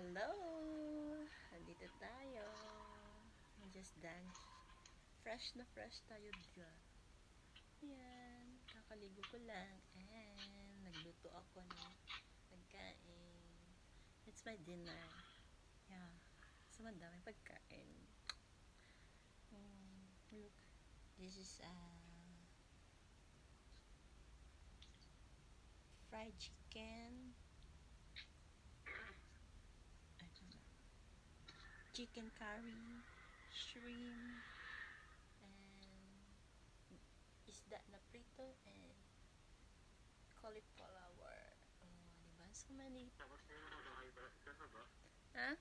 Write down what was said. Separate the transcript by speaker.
Speaker 1: Hello! Andito tayo. Just dance. Fresh na fresh tayo dyan. Ayan. Kakaligo ko lang. And nagluto ako ng pagkain. It's my dinner. Yeah. So, madaming pagkain. Look. This is fried chicken. Chicken curry, shrimp, and isda na prito, and cauliflower. Oh, diba? So many. Ha?